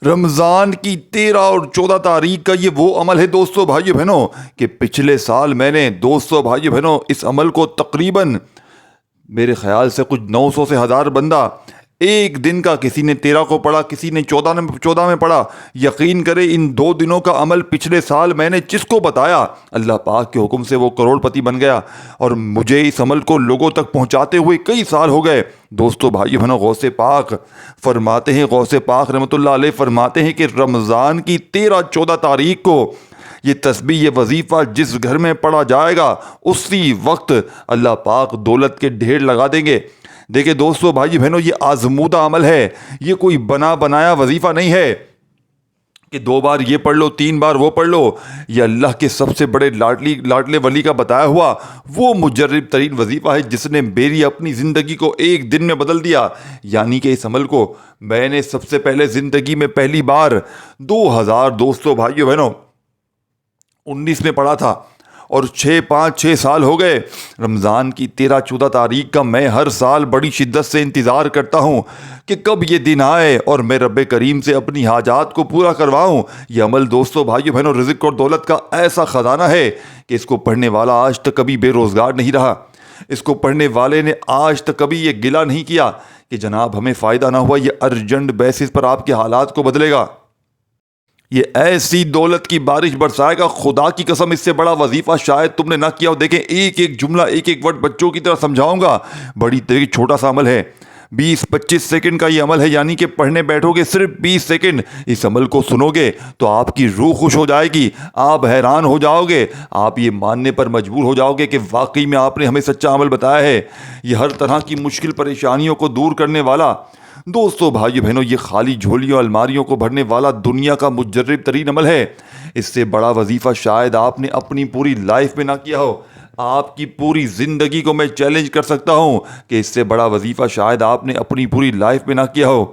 رمضان کی 13 اور 14 تاریخ کا یہ وہ عمل ہے دوستو بھائیو بہنوں کہ پچھلے سال میں نے دوستو بھائیو بہنوں اس عمل کو تقریباً میرے خیال سے کچھ 900 سے 1000 بندہ ایک دن کا، کسی نے 13 کو پڑھا، کسی نے 14 میں پڑھا۔ یقین کرے ان 2 دنوں کا عمل پچھلے سال میں نے جس کو بتایا، اللہ پاک کے حکم سے وہ کروڑ پتی بن گیا، اور مجھے اس عمل کو لوگوں تک پہنچاتے ہوئے کئی سال ہو گئے۔ دوستو بھائی بہنوں، غوث پاک فرماتے ہیں، غوث پاک رحمۃ اللہ علیہ فرماتے ہیں کہ رمضان کی 13-14 تاریخ کو یہ تسبیح، یہ وظیفہ جس گھر میں پڑھا جائے گا اسی وقت اللہ پاک دولت کے ڈھیر لگا دیں گے۔ دیکھیں دوستو بھائی بہنوں، یہ آزمودہ عمل ہے، یہ کوئی بنا بنایا وظیفہ نہیں ہے کہ 2 بار یہ پڑھ لو، 3 بار وہ پڑھ لو۔ یہ اللہ کے سب سے بڑے لاڈلے ولی کا بتایا ہوا وہ مجرب ترین وظیفہ ہے جس نے میری اپنی زندگی کو ایک دن میں بدل دیا۔ یعنی کہ اس عمل کو میں نے سب سے پہلے زندگی میں پہلی بار 2000 دوستو بھائیو بہنوں 19 میں پڑھا تھا، اور 6 سال ہو گئے۔ رمضان کی 13-14 تاریخ کا میں ہر سال بڑی شدت سے انتظار کرتا ہوں کہ کب یہ دن آئے اور میں رب کریم سے اپنی حاجات کو پورا کرواؤں۔ یہ عمل دوستو بھائیو بہنوں رزق اور دولت کا ایسا خزانہ ہے کہ اس کو پڑھنے والا آج تک کبھی بے روزگار نہیں رہا۔ اس کو پڑھنے والے نے آج تک کبھی یہ گلہ نہیں کیا کہ جناب ہمیں فائدہ نہ ہوا۔ یہ ارجنٹ بیسس پر آپ کے حالات کو بدلے گا، یہ ایسی دولت کی بارش برسائے گا، خدا کی قسم اس سے بڑا وظیفہ شاید تم نے نہ کیا ہو۔ دیکھیں ایک ایک جملہ، ایک ایک ورڈ بچوں کی طرح سمجھاؤں گا۔ بڑی چھوٹا سا عمل ہے، 20-25 سیکنڈ کا یہ عمل ہے، یعنی کہ پڑھنے بیٹھو گے صرف 20 سیکنڈ، اس عمل کو سنو گے تو آپ کی روح خوش ہو جائے گی، آپ حیران ہو جاؤ گے، آپ یہ ماننے پر مجبور ہو جاؤ گے کہ واقعی میں آپ نے ہمیں سچا عمل بتایا ہے۔ یہ ہر طرح کی مشکل پریشانیوں کو دور کرنے والا دوستو بھائیو بہنوں، یہ خالی جھولیوں الماریوں کو بھرنے والا دنیا کا مجرب ترین عمل ہے۔ اس سے بڑا وظیفہ شاید آپ نے اپنی پوری لائف میں نہ کیا ہو۔ آپ کی پوری زندگی کو میں چیلنج کر سکتا ہوں کہ اس سے بڑا وظیفہ شاید آپ نے اپنی پوری لائف میں نہ کیا ہو۔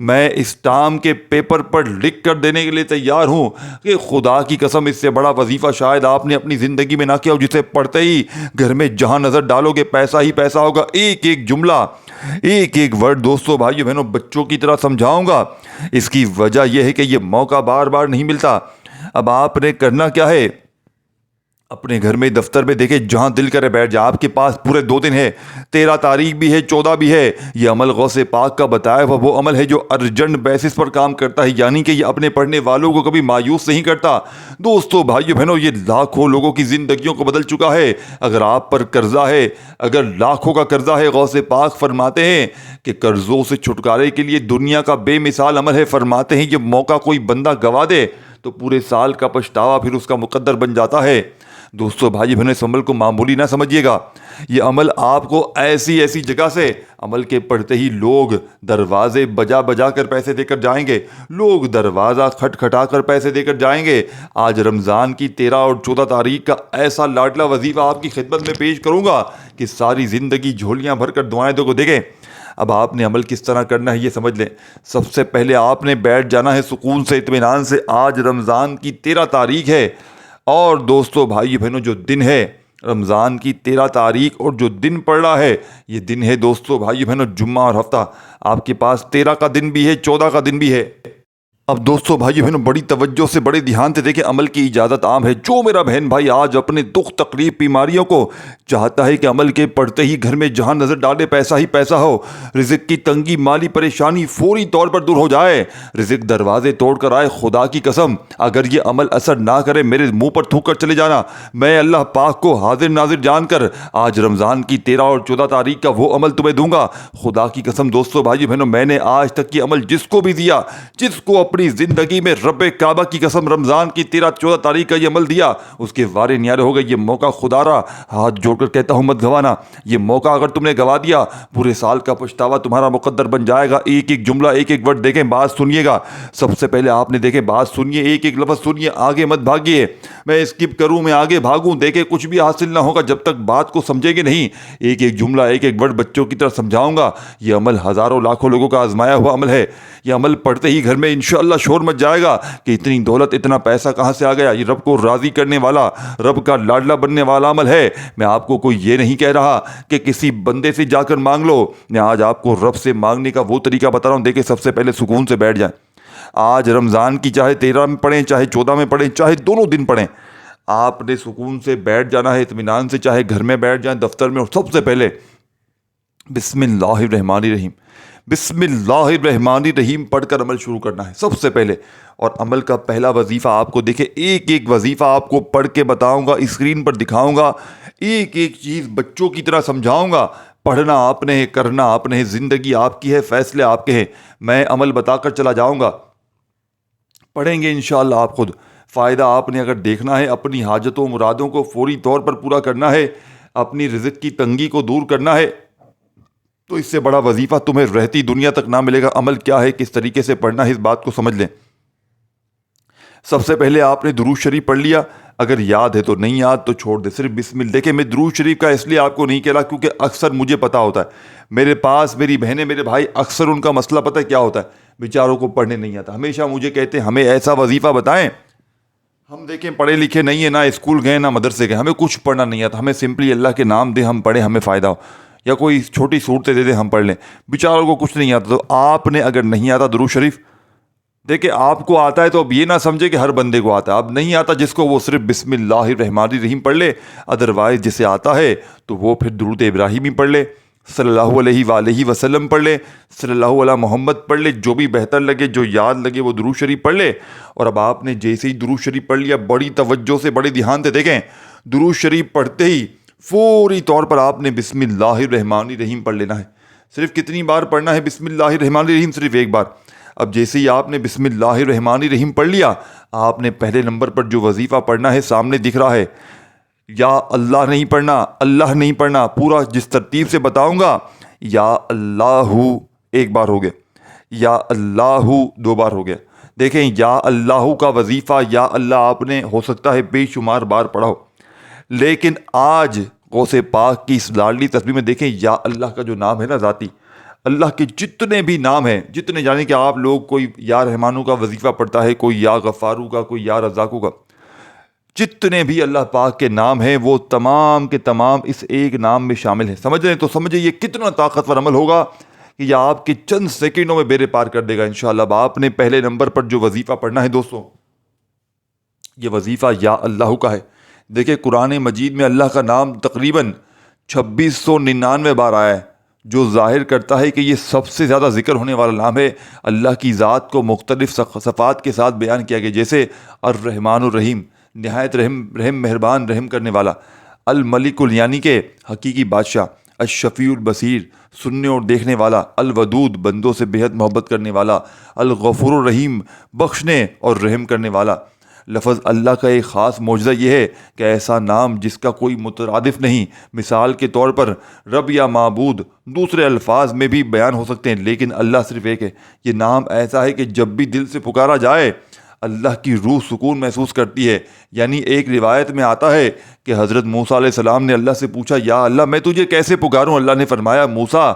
میں اس ٹام کے پیپر پر لکھ کر دینے کے لیے تیار ہوں کہ خدا کی قسم اس سے بڑا وظیفہ شاید آپ نے اپنی زندگی میں نہ کیا ہو، جسے پڑھتے ہی گھر میں جہاں نظر ڈالو گے پیسہ ہی پیسہ ہوگا۔ ایک ایک جملہ، ایک ایک ورڈ دوستو بھائیو بہنوں بچوں کی طرح سمجھاؤں گا۔ اس کی وجہ یہ ہے کہ یہ موقع بار بار نہیں ملتا۔ اب آپ نے کرنا کیا ہے، اپنے گھر میں، دفتر میں، دیکھیں جہاں دل کرے بیٹھ جائے۔ آپ کے پاس پورے 2 دن ہے، 13 تاریخ بھی ہے، 14 بھی ہے۔ یہ عمل غوث پاک کا بتایا ہوا وہ عمل ہے جو ارجنٹ بیسس پر کام کرتا ہے، یعنی کہ یہ اپنے پڑھنے والوں کو کبھی مایوس نہیں کرتا۔ دوستو بھائیو بہنوں، یہ لاکھوں لوگوں کی زندگیوں کو بدل چکا ہے۔ اگر آپ پر قرضہ ہے، اگر لاکھوں کا قرضہ ہے، غوث پاک فرماتے ہیں کہ قرضوں سے چھٹکارے کے لیے دنیا کا بے مثال عمل ہے۔ فرماتے ہیں یہ موقع کوئی بندہ گوا دے تو پورے سال کا پچھتاوا پھر اس کا مقدر بن جاتا ہے۔ دوستو بھائی بہنوں، اس عمل کو معمولی نہ سمجھیے گا۔ یہ عمل آپ کو ایسی جگہ سے، عمل کے پڑھتے ہی لوگ دروازے بجا کر پیسے دے کر جائیں گے، لوگ دروازہ کھٹکھٹا کر پیسے دے کر جائیں گے۔ آج رمضان کی 13 اور 14 تاریخ کا ایسا لاڈلا وظیفہ آپ کی خدمت میں پیش کروں گا کہ ساری زندگی جھولیاں بھر کر دعائیں دو کو دیکھیں۔ اب آپ نے عمل کس طرح کرنا ہے یہ سمجھ لیں۔ سب سے پہلے آپ نے بیٹھ جانا ہے سکون سے، اطمینان سے۔ آج رمضان کی 13 تاریخ ہے، اور دوستو بھائی بہنوں جو دن ہے رمضان کی 13 تاریخ اور جو دن پڑ رہا ہے، یہ دن ہے دوستو بھائی بہنوں جمعہ اور ہفتہ۔ آپ کے پاس 13 کا دن بھی ہے، 14 کا دن بھی ہے۔ اب دوستو بھائی بہنوں بڑی توجہ سے، بڑے دھیان سے دیکھیں، عمل کی اجازت عام ہے۔ جو میرا بہن بھائی آج اپنے دکھ تکلیف بیماریوں کو چاہتا ہے کہ عمل کے پڑھتے ہی گھر میں جہاں نظر ڈالے پیسہ ہی پیسہ ہو، رزق کی تنگی، مالی پریشانی فوری طور پر دور ہو جائے، رزق دروازے توڑ کر آئے، خدا کی قسم اگر یہ عمل اثر نہ کرے میرے منہ پر تھوک کر چلے جانا۔ میں اللہ پاک کو حاضر ناظر جان کر آج رمضان کی 13 اور 14 تاریخ کا وہ عمل تمہیں دوں گا۔ خدا کی قسم دوستو بھائی بہنوں، میں نے آج تک یہ عمل جس کو بھی دیا، جس کو اپنی زندگی میں رب کعبہ کی قسم رمضان کی 13-14 تاریخ کا یہ عمل دیا، اس کے وارے نیارے ہو گئے۔ یہ موقع خدا را ہاتھ جوڑ کر کہتا ہوں مت گوانا۔ یہ موقع اگر تم نے گوا دیا، پورے سال کا پچھتاوا تمہارا مقدر بن جائے گا۔ ایک ایک جملہ، ایک ایک ورڈ دیکھیں، بات سنیے گا۔ سب سے پہلے آپ نے دیکھیں بات سنیے، ایک ایک لفظ سنیے، آگے مت بھاگیے۔ میں اسکپ کروں، میں آگے بھاگوں، دیکھیں کچھ بھی حاصل نہ ہوگا جب تک بات کو سمجھیں گے نہیں۔ ایک ایک جملہ، ایک ایک ورڈ بچوں کی طرح سمجھاؤں گا۔ یہ عمل ہزاروں لاکھوں لوگوں کا آزمایا ہوا عمل ہے۔ یہ عمل پڑھتے ہی گھر میں انشاءاللہ شور مچ جائے گا کہ اتنی دولت، اتنا پیسہ کہاں سے آ گیا۔ یہ رب کو راضی کرنے والا، رب کا لاڈلا بننے والا عمل ہے۔ میں آپ کو کوئی یہ نہیں کہہ رہا کہ کسی بندے سے جا کر مانگ لو، میں آج آپ کو رب سے مانگنے کا وہ طریقہ بتا رہا ہوں۔ دیکھیں سب سے پہلے سکون سے بیٹھ جائیں۔ آج رمضان کی چاہے 13 میں پڑھیں چاہے 14 میں پڑھیں چاہے دونوں دن پڑھیں، آپ نے سکون سے بیٹھ جانا ہے، اطمینان سے، چاہے گھر میں بیٹھ جائیں دفتر میں، اور سب سے پہلے بسم اللہ الرحمن الرحیم، بسم اللہ الرحمن الرحیم پڑھ کر عمل شروع کرنا ہے سب سے پہلے۔ اور عمل کا پہلا وظیفہ آپ کو دیکھیں، ایک ایک وظیفہ آپ کو پڑھ کے بتاؤں گا، اسکرین پر دکھاؤں گا، ایک ایک چیز بچوں کی طرح سمجھاؤں گا۔ پڑھنا آپ نے ہے، کرنا آپ نے ہے، زندگی آپ کی ہے، فیصلے آپ کے ہیں، میں عمل بتا کر چلا جاؤں گا، پڑھیں گے انشاءاللہ آپ خود۔ فائدہ آپ نے اگر دیکھنا ہے، اپنی حاجتوں مرادوں کو فوری طور پر پورا کرنا ہے، اپنی رزق کی تنگی کو دور کرنا ہے، تو اس سے بڑا وظیفہ تمہیں رہتی دنیا تک نہ ملے گا۔ عمل کیا ہے، کس طریقے سے پڑھنا ہے، اس بات کو سمجھ لیں۔ سب سے پہلے آپ نے درود شریف پڑھ لیا، اگر یاد ہے تو، نہیں یاد تو چھوڑ دے، صرف بسم اللہ۔ دیکھیں میں درود شریف کا اس لیے آپ کو نہیں کہہ رہا کیونکہ اکثر مجھے پتا ہوتا ہے، میرے پاس میری بہنیں میرے بھائی اکثر ان کا مسئلہ پتہ ہے کیا ہوتا ہے، بیچاروں کو پڑھنے نہیں آتا، ہمیشہ مجھے کہتے ہیں ہمیں ایسا وظیفہ بتائیں۔ ہم دیکھیں پڑھے لکھے نہیں ہیں، نہ اسکول گئے نہ مدرسے گئے، ہمیں کچھ پڑھنا نہیں آتا، ہمیں سمپلی اللہ کے نام دیں ہم پڑھیں، ہمیں فائدہ ہو، یا کوئی چھوٹی صورتیں دے دیں ہم پڑھ لیں، بیچاروں کو کچھ نہیں آتا۔ تو آپ نے اگر نہیں آتا درود شریف، دیکھیں آپ کو آتا ہے تو اب یہ نہ سمجھے کہ ہر بندے کو آتا ہے، اب نہیں آتا جس کو وہ صرف بسم اللہ الرحمن الرحیم پڑھ لے، ادروائز جسے آتا ہے تو وہ پھر درود ابراہیمی پڑھ لے، صلی اللہ علیہ وآلہ وسلم پڑھ لے، صلی اللہ علیہ محمد پڑھ لے، جو بھی بہتر لگے، جو یاد لگے وہ درود شریف پڑھ لے۔ اور اب آپ نے جیسے ہی درود شریف پڑھ لیا، بڑی توجہ سے بڑے دھیان سے دیکھیں، درود شریف پڑھتے ہی فوری طور پر آپ نے بسم اللہ الرحمن الرحیم پڑھ لینا ہے۔ صرف کتنی بار پڑھنا ہے بسم اللہ الرحمن الرحیم؟ صرف ایک بار۔ اب جیسے ہی آپ نے بسم اللہ الرحمن الرحیم پڑھ لیا، آپ نے پہلے نمبر پر جو وظیفہ پڑھنا ہے سامنے دکھ رہا ہے، یا اللہ نہیں پڑھنا، اللہ نہیں پڑھنا، پورا جس ترتیب سے بتاؤں گا، یا اللہ ایک بار ہو گیا، یا اللہ 2 بار ہو گیا۔ دیکھیں یا اللہ کا وظیفہ یا اللہ آپ نے ہو سکتا ہے بے شمار بار پڑھا ہو، لیکن آج غوث پاک کی اس لاڈلی تسبیح میں دیکھیں یا اللہ کا جو نام ہے نا ذاتی، اللہ کے جتنے بھی نام ہیں، جتنے جانے کہ آپ لوگ کوئی یا رحمانو کا وظیفہ پڑھتا ہے، کوئی یا غفارو کا، کوئی یا رزاقو کا، جتنے بھی اللہ پاک کے نام ہیں وہ تمام کے تمام اس ایک نام میں شامل ہیں۔ سمجھ رہے ہیں؟ تو سمجھے یہ کتنا طاقتور عمل ہوگا کہ یہ آپ کے چند سیکنڈوں میں بیڑے پار کر دے گا انشاءاللہ۔ اب آپ نے پہلے نمبر پر جو وظیفہ پڑھنا ہے دوستوں، یہ وظیفہ یا اللہ کا ہے۔ دیکھیں قرآن مجید میں اللہ کا نام تقریباً 2699 بار آیا ہے، جو ظاہر کرتا ہے کہ یہ سب سے زیادہ ذکر ہونے والا نام ہے۔ اللہ کی ذات کو مختلف صفات کے ساتھ بیان کیا گیا، جیسے الرحمن الرحیم، نہایت رحم مہربان رحم کرنے والا، الملک یعنی کہ حقیقی بادشاہ، الشفیع البصیر سننے اور دیکھنے والا، الودود بندوں سے بے حد محبت کرنے والا، الغفور الرحیم بخشنے اور رحم کرنے والا۔ لفظ اللہ کا ایک خاص معجزہ یہ ہے کہ ایسا نام جس کا کوئی مترادف نہیں، مثال کے طور پر رب یا معبود دوسرے الفاظ میں بھی بیان ہو سکتے ہیں، لیکن اللہ صرف ایک ہے۔ یہ نام ایسا ہے کہ جب بھی دل سے پکارا جائے اللہ کی روح سکون محسوس کرتی ہے۔ یعنی ایک روایت میں آتا ہے کہ حضرت موسیٰ علیہ السلام نے اللہ سے پوچھا، یا اللہ میں تجھے کیسے پکاروں؟ اللہ نے فرمایا، موسیٰ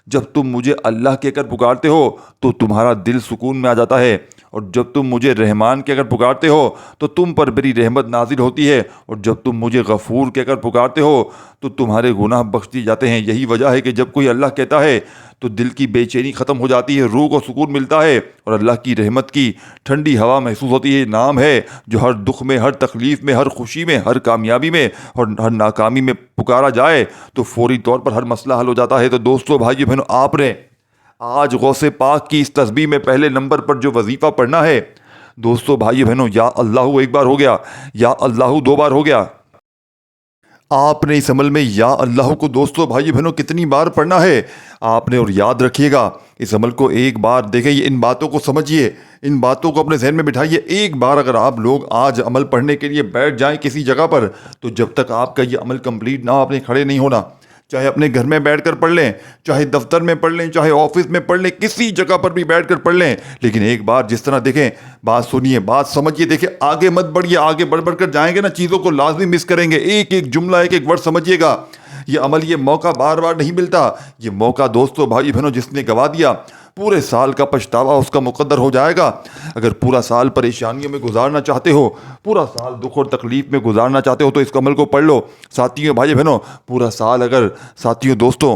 جب تم مجھے اللہ کہہ کر پکارتے ہو تو تمہارا دل سکون میں آ جاتا ہے، اور جب تم مجھے رحمان کہہ کر پکارتے ہو تو تم پر میری رحمت نازل ہوتی ہے، اور جب تم مجھے غفور کہہ کر پکارتے ہو تو تمہارے گناہ بخش دیے جاتے ہیں۔ یہی وجہ ہے کہ جب کوئی اللہ کہتا ہے تو دل کی بے چینی ختم ہو جاتی ہے، روح کو سکون ملتا ہے، اور اللہ کی رحمت کی ٹھنڈی ہوا محسوس ہوتی ہے۔ یہ نام ہے جو ہر دکھ میں، ہر تکلیف میں، ہر خوشی میں، ہر کامیابی میں اور ہر ناکامی میں پکارا جائے تو فوری طور پر ہر مسئلہ حل ہو جاتا ہے۔ تو دوستو بھائیو بہنوں، آپ نے آج غوث پاک کی اس تسبیح میں پہلے نمبر پر جو وظیفہ پڑھنا ہے دوستو بھائی بہنوں، یا اللہ ایک بار ہو گیا، یا اللہ 2 بار ہو گیا۔ آپ نے اس عمل میں یا اللہ کو دوستو بھائی بہنوں کتنی بار پڑھنا ہے آپ نے، اور یاد رکھیے گا اس عمل کو ایک بار دیکھیں، ان باتوں کو سمجھیے، ان باتوں کو اپنے ذہن میں بٹھائیے۔ ایک بار اگر آپ لوگ آج عمل پڑھنے کے لیے بیٹھ جائیں کسی جگہ پر، تو جب تک آپ کا یہ عمل کمپلیٹ نہ ہو آپ نے کھڑے نہیں ہونا۔ چاہے اپنے گھر میں بیٹھ کر پڑھ لیں، چاہے دفتر میں پڑھ لیں، چاہے آفس میں پڑھ لیں، کسی جگہ پر بھی بیٹھ کر پڑھ لیں، لیکن ایک بار جس طرح دیکھیں، بات سنیے، بات سمجھیے، دیکھیں آگے مت بڑھیے، آگے بڑھ بڑھ کر جائیں گے نا چیزوں کو لازمی مس کریں گے۔ ایک ایک جملہ، ایک ایک ورڈ سمجھیے گا۔ یہ عمل، یہ موقع بار بار نہیں ملتا۔ یہ موقع دوستو بھائی بہنوں جس نے گوا دیا، پورے سال کا پچھتاوا اس کا مقدر ہو جائے گا۔ اگر پورا سال پریشانیوں میں گزارنا چاہتے ہو، پورا سال دکھ اور تکلیف میں گزارنا چاہتے ہو تو اس عمل کو پڑھ لو۔ ساتھیوں، بھائی بہنوں، پورا سال اگر ساتھیوں، دوستوں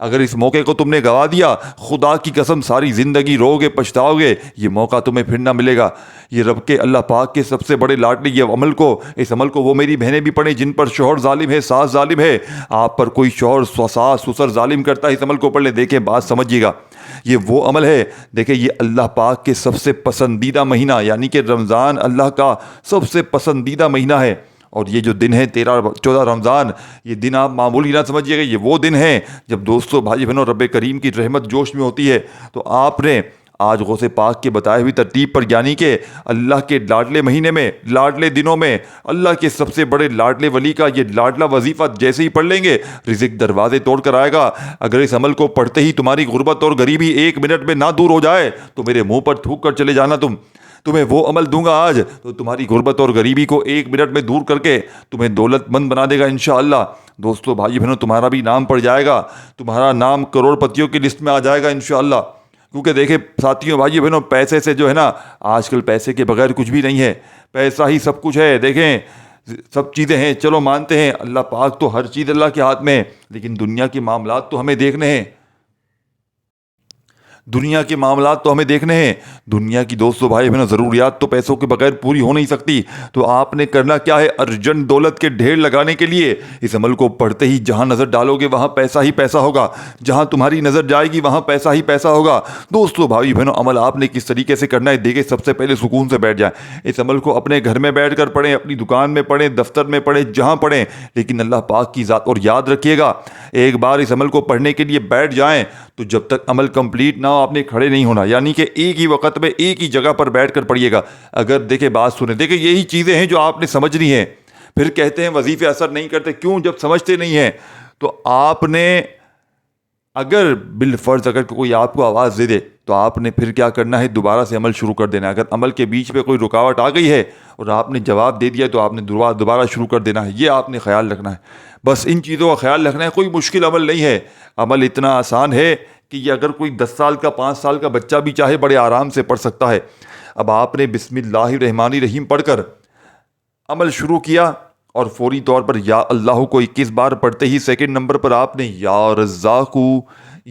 اگر اس موقع کو تم نے گوا دیا، خدا کی قسم ساری زندگی رو گے، پچھتاؤ گے، یہ موقع تمہیں پھر نہ ملے گا۔ یہ رب کے اللہ پاک کے سب سے بڑے لاڈلے یہ اس عمل کو وہ میری بہنیں بھی پڑھیں جن پر شوہر ظالم ہے، ساس ظالم ہے۔ آپ پر کوئی شوہر، ساس، سسر ظالم کرتا ہے، اس عمل کو پڑھ لیں۔ دیکھیں بات سمجھیے گا، یہ وہ عمل ہے، دیکھیں یہ اللہ پاک کے سب سے پسندیدہ مہینہ، یعنی کہ رمضان اللہ کا سب سے پسندیدہ مہینہ ہے۔ اور یہ جو دن ہے 13-14 رمضان، یہ دن آپ معمولی نہ سمجھیے گا، یہ وہ دن ہے جب دوستو بھائی بہنوں رب کریم کی رحمت جوش میں ہوتی ہے۔ تو آپ نے آج غوث پاک کے بتائے ہوئی ترتیب پر، یعنی کہ اللہ کے لاڈلے مہینے میں، لاڈلے دنوں میں، اللہ کے سب سے بڑے لاڈلے ولی کا یہ لاڈلا وظیفہ جیسے ہی پڑھ لیں گے، رزق دروازے توڑ کر آئے گا۔ اگر اس عمل کو پڑھتے ہی تمہاری غربت اور غریبی 1 منٹ میں نہ دور ہو جائے تو میرے منہ پر تھوک کر چلے جانا، تمہیں وہ عمل دوں گا آج تو تمہاری غربت اور غریبی کو 1 منٹ میں دور کر کے تمہیں دولت مند بنا دے گا انشاءاللہ۔ دوستو بھائی بہنوں تمہارا بھی نام پڑ جائے گا، تمہارا نام کروڑ پتیوں کی لسٹ میں آ جائے گا انشاءاللہ۔ کیونکہ دیکھیں ساتھیوں بھائی بہنوں، پیسے سے جو ہے نا، آج کل پیسے کے بغیر کچھ بھی نہیں ہے، پیسہ ہی سب کچھ ہے۔ دیکھیں سب چیزیں ہیں، چلو مانتے ہیں اللہ پاک تو ہر چیز اللہ کے ہاتھ میں ہے، لیکن دنیا کے معاملات تو ہمیں دیکھنے ہیں، دنیا کے معاملات تو ہمیں دیکھنے ہیں۔ دنیا کی دوستو بھائی بہنوں ضروریات تو پیسوں کے بغیر پوری ہو نہیں سکتی۔ تو آپ نے کرنا کیا ہے؟ ارجنٹ دولت کے ڈھیر لگانے کے لیے اس عمل کو پڑھتے ہی جہاں نظر ڈالو گے وہاں پیسہ ہی پیسہ ہوگا، جہاں تمہاری نظر جائے گی وہاں پیسہ ہی پیسہ ہوگا۔ دوستو بھائی بہنوں عمل آپ نے کس طریقے سے کرنا ہے؟ دیکھیں سب سے پہلے سکون سے بیٹھ جائیں، اس عمل کو اپنے گھر میں بیٹھ کر پڑھیں، اپنی دکان میں پڑھیں، دفتر میں پڑھیں، جہاں پڑھیں، لیکن اللہ پاک کی ذات۔ اور یاد رکھیے گا، ایک بار اس عمل کو پڑھنے کے لیے بیٹھ جائیں تو جب تک عمل کمپلیٹ نہ ہو آپ نے کھڑے نہیں ہونا، یعنی کہ ایک ہی وقت میں ایک ہی جگہ پر بیٹھ کر پڑھیے گا۔ اگر دیکھیں بات سنیں، دیکھیں یہی چیزیں ہیں جو آپ نے سمجھنی ہیں۔ پھر کہتے ہیں وظیفے اثر نہیں کرتے، کیوں؟ جب سمجھتے نہیں ہیں تو آپ نے اگر بالفرض اگر کوئی آپ کو آواز دے دے تو آپ نے پھر کیا کرنا ہے؟ دوبارہ سے عمل شروع کر دینا ہے۔ اگر عمل کے بیچ میں کوئی رکاوٹ آ گئی ہے اور آپ نے جواب دے دیا تو آپ نے دوبارہ شروع کر دینا ہے، یہ آپ نے خیال رکھنا ہے۔ بس ان چیزوں کا خیال رکھنا ہے، کوئی مشکل عمل نہیں ہے، عمل اتنا آسان ہے کہ یہ اگر کوئی 10 سال کا 5 سال کا بچہ بھی چاہے بڑے آرام سے پڑھ سکتا ہے۔ اب آپ نے بسم اللہ الرحمن الرحیم پڑھ کر عمل شروع کیا اور فوری طور پر یا اللہ کو 21 بار پڑھتے ہی سیکنڈ نمبر پر آپ نے یا رزاقو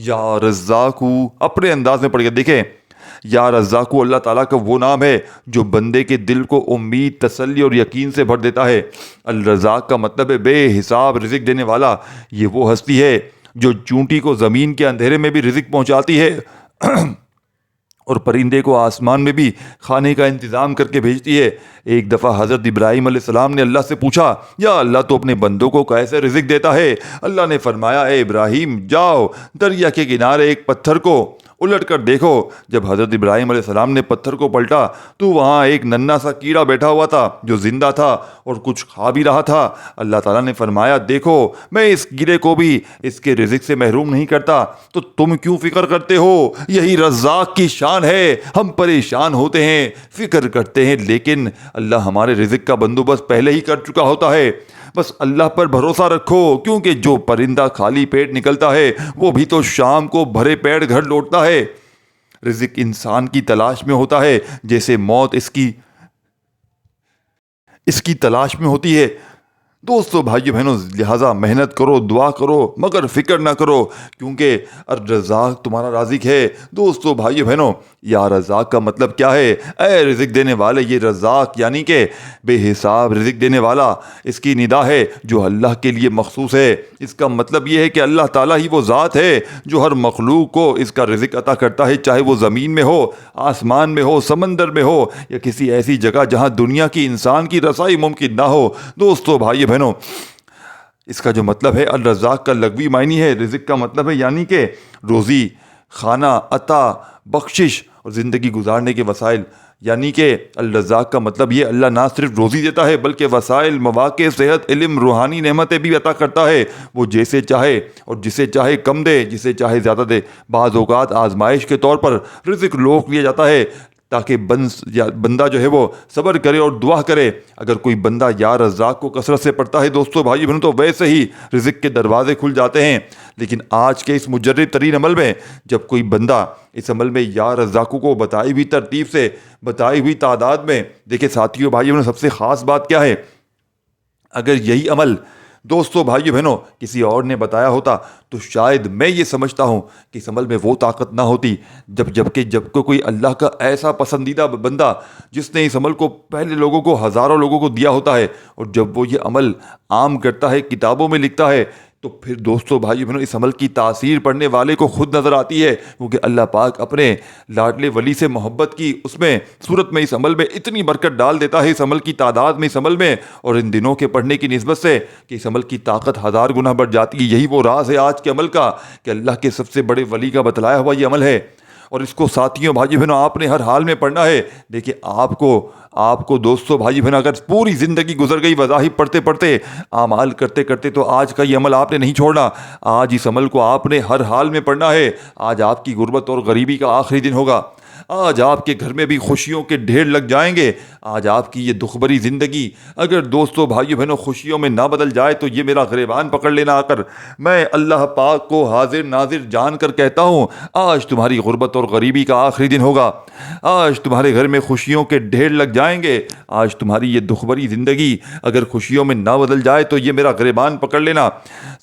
یا رزاقو اپنے انداز میں پڑھ گیا۔ دیکھیں یا رزاقو اللہ تعالیٰ کا وہ نام ہے جو بندے کے دل کو امید، تسلی اور یقین سے بھر دیتا ہے۔ الرزاق کا مطلب ہے بے حساب رزق دینے والا۔ یہ وہ ہستی ہے جو چونٹی کو زمین کے اندھیرے میں بھی رزق پہنچاتی ہے اور پرندے کو آسمان میں بھی کھانے کا انتظام کر کے بھیجتی ہے۔ ایک دفعہ حضرت ابراہیم علیہ السلام نے اللہ سے پوچھا، یا اللہ تو اپنے بندوں کو کیسے رزق دیتا ہے؟ اللہ نے فرمایا، اے ابراہیم جاؤ دریا کے کنارے ایک پتھر کو الٹ کر دیکھو۔ جب حضرت ابراہیم علیہ السلام نے پتھر کو پلٹا تو وہاں ایک ننھا سا کیڑا بیٹھا ہوا تھا جو زندہ تھا اور کچھ کھا بھی رہا تھا۔ اللہ تعالیٰ نے فرمایا، دیکھو میں اس کیڑے کو بھی اس کے رزق سے محروم نہیں کرتا، تو تم کیوں فکر کرتے ہو؟ یہی رزاق کی شان ہے۔ ہم پریشان ہوتے ہیں، فکر کرتے ہیں، لیکن اللہ ہمارے رزق کا بندوبست پہلے ہی کر چکا ہوتا ہے۔ بس اللہ پر بھروسہ رکھو، کیونکہ جو پرندہ خالی پیٹ نکلتا ہے وہ بھی تو شام کو بھرے پیٹ گھر لوٹتا ہے۔ رزق انسان کی تلاش میں ہوتا ہے جیسے موت اس کی تلاش میں ہوتی ہے۔ دوستو بھائیو بہنوں لہٰذا محنت کرو، دعا کرو، مگر فکر نہ کرو، کیونکہ الرزاق تمہارا رازق ہے۔ دوستو بھائیو بہنوں یا رزاق کا مطلب کیا ہے؟ اے رزق دینے والے، یہ رزاق یعنی کہ بے حساب رزق دینے والا، اس کی ندا ہے جو اللہ کے لیے مخصوص ہے۔ اس کا مطلب یہ ہے کہ اللہ تعالیٰ ہی وہ ذات ہے جو ہر مخلوق کو اس کا رزق عطا کرتا ہے، چاہے وہ زمین میں ہو، آسمان میں ہو، سمندر میں ہو، یا کسی ایسی جگہ جہاں دنیا کی انسان کی رسائی ممکن نہ ہو۔ دوستو بھائی بہنوں اس کا جو مطلب ہے الرزاق کا لغوی معنی ہے، رزق کا مطلب ہے یعنی کہ روزی، کھانا، عطا، بخشش اور زندگی گزارنے کے وسائل۔ یعنی کہ الرزاق کا مطلب یہ اللہ نہ صرف روزی دیتا ہے بلکہ وسائل، مواقع، صحت، علم، روحانی نعمتیں بھی عطا کرتا ہے۔ وہ جیسے چاہے اور جسے چاہے کم دے، جسے چاہے زیادہ دے۔ بعض اوقات آزمائش کے طور پر رزق روک لیا جاتا ہے تاکہ بندہ جو ہے وہ صبر کرے اور دعا کرے۔ اگر کوئی بندہ یا رزاق کو کثرت سے پڑھتا ہے دوستو بھائی بہنوں تو ویسے ہی رزق کے دروازے کھل جاتے ہیں۔ لیکن آج کے اس مجرد ترین عمل میں جب کوئی بندہ اس عمل میں یا رزاق کو بتائی ہوئی ترتیب سے، بتائی ہوئی تعداد میں، دیکھیں ساتھیوں بھائی بہنوں سب سے خاص بات کیا ہے؟ اگر یہی عمل دوستو بھائیو بہنوں، کسی اور نے بتایا ہوتا تو شاید میں یہ سمجھتا ہوں کہ اس عمل میں وہ طاقت نہ ہوتی جب کوئی اللہ کا ایسا پسندیدہ بندہ جس نے اس عمل کو پہلے لوگوں کو، ہزاروں لوگوں کو دیا ہوتا ہے، اور جب وہ یہ عمل عام کرتا ہے، کتابوں میں لکھتا ہے، تو پھر دوستو بھائیو بہنوں اس عمل کی تاثیر پڑھنے والے کو خود نظر آتی ہے، کیونکہ اللہ پاک اپنے لاڈلے ولی سے محبت کی اس میں صورت میں اس عمل میں اتنی برکت ڈال دیتا ہے، اس عمل کی تعداد میں، اس عمل میں، اور ان دنوں کے پڑھنے کی نسبت سے، کہ اس عمل کی طاقت 1000 گنا بڑھ جاتی ہے۔ یہی وہ راز ہے آج کے عمل کا کہ اللہ کے سب سے بڑے ولی کا بتلایا ہوا یہ عمل ہے، اور اس کو ساتھیوں بھائی بہنوں آپ نے ہر حال میں پڑھنا ہے۔ دیکھیں آپ کو دوستوں بھائی بہنوں اگر پوری زندگی گزر گئی وظائف پڑھتے پڑھتے، اعمال کرتے کرتے، تو آج کا یہ عمل آپ نے نہیں چھوڑنا۔ آج اس عمل کو آپ نے ہر حال میں پڑھنا ہے۔ آج آپ کی غربت اور غریبی کا آخری دن ہوگا، آج آپ کے گھر میں بھی خوشیوں کے ڈھیر لگ جائیں گے۔ آج آپ کی یہ دکھ بھری زندگی اگر دوستوں بھائیو بہنوں خوشیوں میں نہ بدل جائے تو یہ میرا گریبان پکڑ لینا آ کر، میں اللہ پاک کو حاضر ناظر جان کر کہتا ہوں، آج تمہاری غربت اور غریبی کا آخری دن ہوگا۔ آج تمہارے گھر میں خوشیوں کے ڈھیر لگ جائیں گے۔ آج تمہاری یہ دکھ بھری زندگی اگر خوشیوں میں نہ بدل جائے تو یہ میرا گریبان پکڑ لینا۔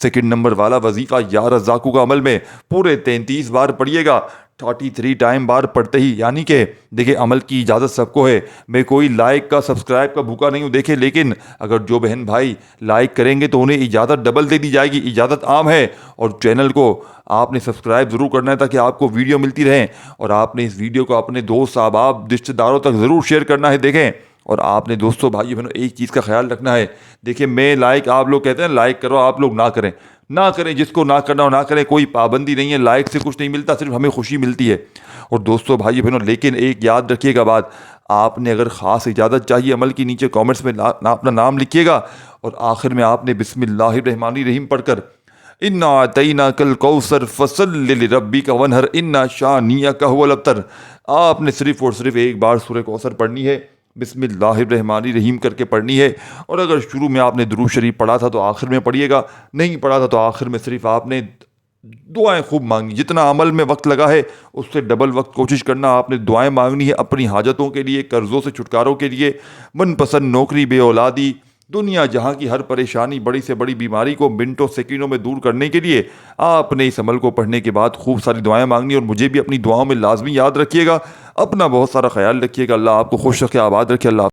سیکنڈ نمبر والا وظیفہ یا رزاقو کا عمل میں پورے 33 بار پڑھیے گا، 33 ٹائم بار پڑھتے ہی، یعنی کہ دیکھیں عمل کی اجازت سب کو ہے، میں کوئی لائک کا سبسکرائب کا بھوکا نہیں ہوں، دیکھیں لیکن اگر جو بہن بھائی لائک کریں گے تو انہیں اجازت ڈبل دے دی جائے گی، اجازت عام ہے، اور چینل کو آپ نے سبسکرائب ضرور کرنا ہے تاکہ آپ کو ویڈیو ملتی رہیں، اور آپ نے اس ویڈیو کو اپنے دوست احباب رشتہ داروں تک ضرور شیئر کرنا ہے۔ دیکھیں، اور آپ نے دوستوں بھائی بہنوں ایک چیز کا خیال رکھنا ہے، دیکھیں میں لائک، آپ لوگ کہتے ہیں لائک کرو، آپ لوگ نہ کریں، جس کو نہ کرنا ہو نہ کریں، کوئی پابندی نہیں ہے، لائک سے کچھ نہیں ملتا، صرف ہمیں خوشی ملتی ہے۔ اور دوستوں بھائی بہنوں لیکن ایک یاد رکھیے گا بات، آپ نے اگر خاص اجازت چاہیے عمل کی، نیچے کامنٹس میں اپنا نام لکھیے گا، اور آخر میں آپ نے بسم اللہ الرحمن الرحیم پڑھ کر انا اعطیناک الکوثر فصل لربک وانحر ان شانئک هو الابتر، آپ نے صرف اور صرف ایک بار سورہ کوثر پڑھنی ہے، بسم اللہ الرحمن الرحیم کر کے پڑھنی ہے، اور اگر شروع میں آپ نے درود شریف پڑھا تھا تو آخر میں پڑھیے گا، نہیں پڑھا تھا تو آخر میں صرف آپ نے دعائیں خوب مانگی، جتنا عمل میں وقت لگا ہے اس سے ڈبل وقت کوشش کرنا، آپ نے دعائیں مانگنی ہے اپنی حاجتوں کے لیے، قرضوں سے چھٹکاروں کے لیے، من پسند نوکری، بے اولادی، دنیا جہاں کی ہر پریشانی، بڑی سے بڑی بیماری کو منٹوں سیکنڈوں میں دور کرنے کے لیے آپ نے اس عمل کو پڑھنے کے بعد خوب ساری دعائیں مانگنی، اور مجھے بھی اپنی دعاؤں میں لازمی یاد رکھیے گا۔ اپنا بہت سارا خیال رکھیے گا، اللہ آپ کو خوش رکھے، آباد رکھے، اللہ